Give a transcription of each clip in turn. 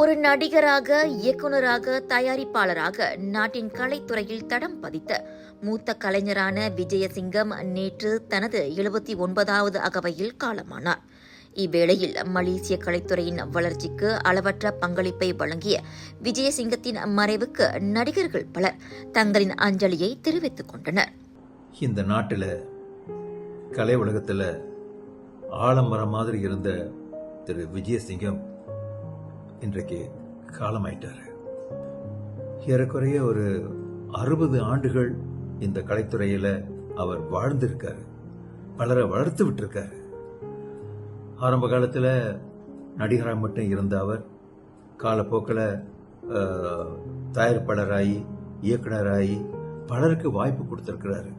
ஒரு நடிகராக, இயக்குனராக, தயாரிப்பாளராக நாட்டின் கலைத்துறையில் தடம் பதித்த மூத்த கலைஞரான விஜயசிங்கம் நேற்று தனது 79வது அகவையில் காலமானார். இவ்வேளையில் மலேசிய கலைத்துறையின் வளர்ச்சிக்கு அளவற்ற பங்களிப்பை வழங்கிய விஜயசிங்கத்தின் மறைவுக்கு நடிகர்கள் பலர் தங்களின் அஞ்சலியை தெரிவித்துக் கொண்டனர். இந்த நாட்டில் கலை உலகத்தில் ஆலமரம் மாதிரி இருந்த திரு விஜயசிங்கம் இன்றைக்கு காலமாயிட்டாரு. ஏறக்குறைய ஒரு 60 ஆண்டுகள் இந்த கலைத்துறையில அவர் வாழ்ந்திருக்காரு, பலரை வளர்த்து விட்டிருக்காரு. ஆரம்ப காலத்தில் நடிகராக மட்டும் இருந்த அவர் காலப்போக்கில் தயாரிப்பாளராகி, இயக்குனராகி பலருக்கு வாய்ப்பு கொடுத்திருக்கிறாரு.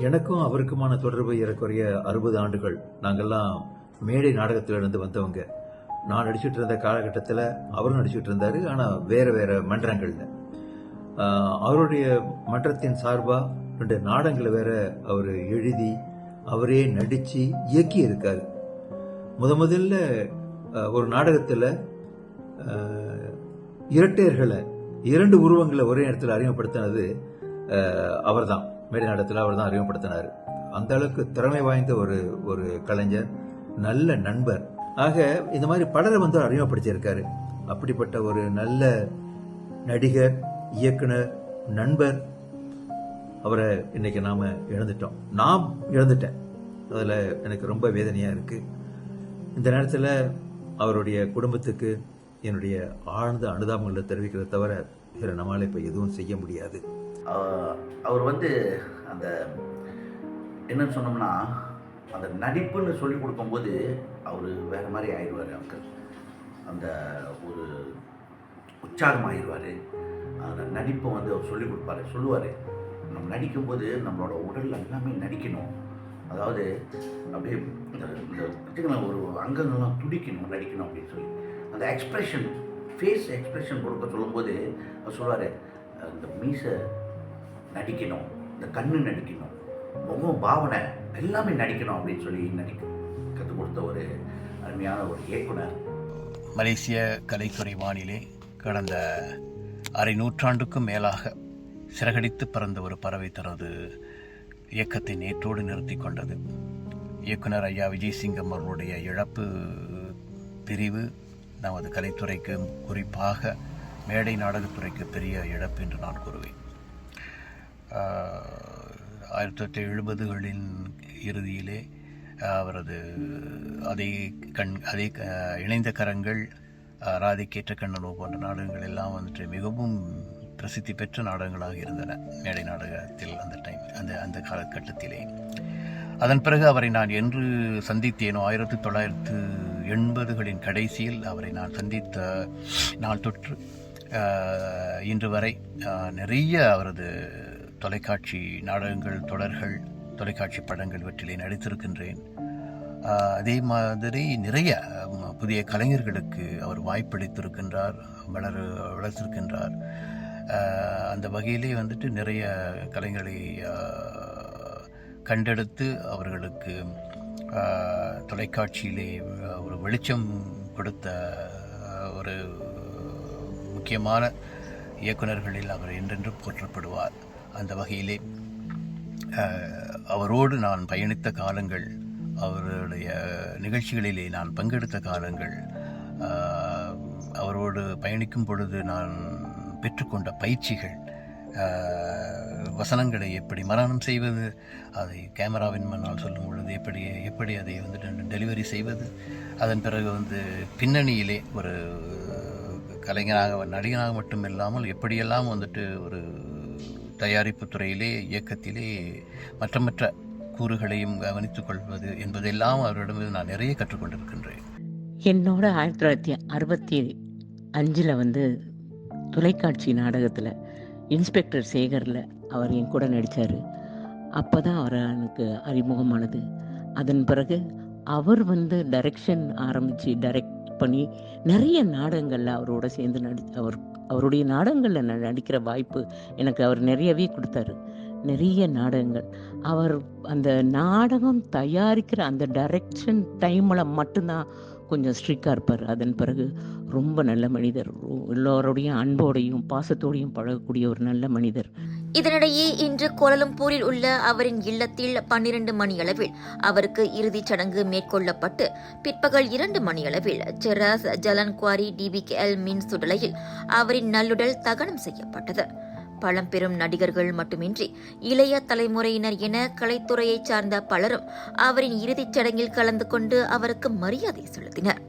எனக்கும் அவருக்குமான தொடர்பு ஏறக்குறைய 60 ஆண்டுகள். நாங்கெல்லாம் மேடை நாடகத்திலிருந்து வந்தவங்க. நான் நடிச்சுட்டு இருந்த காலகட்டத்தில் அவரும் நடிச்சுட்டு இருந்தாரு, ஆனால் வேற வேற மன்றங்கள்ல. அவருடைய மன்றத்தின் சார்பாக 2 நாடகங்களை வேற அவர் எழுதி அவரே நடிச்சு இயக்கி இருக்காரு. முதல்ல ஒரு நாடகத்தில் இரட்டையர்களை, 2 உருவங்களை ஒரே நேரத்தில் அறிமுகப்படுத்தினது அவர்தான். மேடை நாடகத்தில் அவர் தான் அறிமுகப்படுத்தினார். அந்த அளவுக்கு திறமை வாய்ந்த ஒரு கலைஞர், நல்ல நண்பர். ஆக இந்த மாதிரி பலரை அறிமுகப்படுத்தியிருக்காரு. அப்படிப்பட்ட ஒரு நல்ல நடிகர், இயக்குனர், நண்பர், அவரை இன்னைக்கு நாம இழந்துட்டோம். நான் இழந்துட்டேன். அதில் எனக்கு ரொம்ப வேதனையா இருக்கு. இந்த நேரத்தில் அவருடைய குடும்பத்துக்கு என்னுடைய ஆழ்ந்த அனுதாபங்களை தெரிவிக்கிறத தவிர வேற நம்மளால இப்போ எதுவும் செய்ய முடியாது. அவர் அந்த என்னன்னு சொன்னோம்னா, அந்த நடிப்புன்னு சொல்லி கொடுக்கும்போது அவர் வேறு மாதிரி ஆயிடுவார். அவருக்கு அந்த ஒரு உற்சாகம் ஆயிடுவார். அந்த நடிப்பை அவர் சொல்லிக் கொடுப்பாரு, சொல்லுவார். நம்ம நடிக்கும்போது நம்மளோட உடல் எல்லாமே நடிக்கணும். அதாவது அப்படியே இந்த ஒரு அங்கங்கள்லாம் துடிக்கணும், நடிக்கணும் அப்படின்னு சொல்லி அந்த எக்ஸ்ப்ரெஷன், ஃபேஸ் எக்ஸ்ப்ரெஷன் கொடுக்க சொல்லும்போது அவர் சொல்லுவார், இந்த மீசை நடிக்கணும், இந்த கண்ணு நடிக்கணும், முகம் பாவனை எல்லாமே நடிக்கணும் அப்படின்னு சொல்லி கற்றுக் கொடுத்த ஒரு அருமையான ஒரு இயக்குனர். மலேசிய கலைத்துறை வானிலே கடந்த அரை நூற்றாண்டுக்கும் மேலாக சிறகடித்து பறந்த ஒரு பறவை தனது இயக்கத்தை நேற்றோடு நிறுத்தி கொண்டது. இயக்குனர் ஐயா விஜயசிங்கம் அவர்களுடைய இழப்பு பிரிவு நமது கலைத்துறைக்கு, குறிப்பாக மேடை நாடகத்துறைக்கு பெரிய இழப்பு என்று நான் கூறுவேன். 1970களின் இறுதியிலே அவரது அதை இணைந்த கரங்கள், ராதிகேற்ற கண்ணனோ போன்ற நாடகங்கள் எல்லாம் மிகவும் பிரசித்தி பெற்ற நாடகங்களாக இருந்தன மேடை நாடகத்தில் அந்த காலகட்டத்திலே. அதன் பிறகு அவரை நான் என்று சந்தித்தேனோ 1980களின் கடைசியில் அவரை நான் சந்தித்த நாள் தொற்று இன்று வரை நிறைய அவரது தொலைக்காட்சி நாடகங்கள், தொடர்கள், தொலைக்காட்சி படங்கள் இவற்றிலே நடித்திருக்கின்றேன். அதே மாதிரி நிறைய புதிய கலைஞர்களுக்கு அவர் வாய்ப்பளித்திருக்கின்றார், வளர்த்திருக்கின்றார். அந்த வகையிலே நிறைய கலைஞர்களை கண்டெடுத்து அவர்களுக்கு தொலைக்காட்சியிலே ஒரு வெளிச்சம் கொடுத்த ஒரு முக்கியமான இயக்குநர்களில் அவர் என்றென்றும் போற்றப்படுவார். அந்த வகையிலே அவரோடு நான் பயணித்த காலங்கள், அவருடைய நிகழ்ச்சிகளிலே நான் பங்கெடுத்த காலங்கள், அவரோடு பயணிக்கும் பொழுது நான் பெற்றுக்கொண்ட பயிற்சிகள், வசனங்களை எப்படி மரணம் செய்வது, அதை கேமராவின் முன்னால் சொல்லும் பொழுது எப்படி அதை டெலிவரி செய்வது, அதன் பிறகு பின்னணியிலே ஒரு கலைஞராக, நடிகனாக மட்டும் இல்லாமல் எப்படியெல்லாம் ஒரு தயாரிப்பு துறையிலே, இயக்கத்திலே மற்ற கூறுகளையும் கவனித்துக் கொள்வது என்பதெல்லாம் அவரிடமிருந்து நான் நிறைய கற்றுக்கொண்டிருக்கின்றேன். என்னோட 1965 தொலைக்காட்சி நாடகத்தில் இன்ஸ்பெக்டர் சேகரில் அவர் என் கூட நடித்தார். அப்போ தான் அவர் எனக்கு அறிமுகமானது. அதன் பிறகு அவர் டைரக்ஷன் ஆரம்பித்து டைரக்ட் பண்ணி நிறைய நாடகங்களில் அவரோட சேர்ந்து அவருடைய நாடகங்களில் நடிக்கிற வாய்ப்பு எனக்கு அவர் நிறையவே கொடுத்தாரு. நிறைய நாடகங்கள் அவர் அந்த நாடகம் தயாரிக்கிற அந்த டைரக்ஷன் டைமில் மட்டும்தான் கொஞ்சம் ஸ்ட்ரிக்டாக இருப்பார். அதன் பிறகு ரொம்ப நல்ல மனிதர். எல்லோருடையும் அன்போடையும் பாசத்தோடையும் பழகக்கூடிய ஒரு நல்ல மனிதர். இதனிடையே இன்று கோலாலம்பூரில் உள்ள அவரின் இல்லத்தில் 12 மணியளவில் அவருக்கு இறுதிச் சடங்கு மேற்கொள்ளப்பட்டு பிற்பகல் 2 மணியளவில் செராஸ் ஜலன் குவாரி DBKL மின் சுடலையில் அவரின் நல்லுடல் தகனம் செய்யப்பட்டது. பழம்பெரும் நடிகர்கள் மட்டுமின்றி இளைய தலைமுறையினர் என கலைத்துறையைச் சார்ந்த பலரும் அவரின் இறுதிச் சடங்கில் கலந்து கொண்டு அவருக்கு மரியாதை செலுத்தினர்.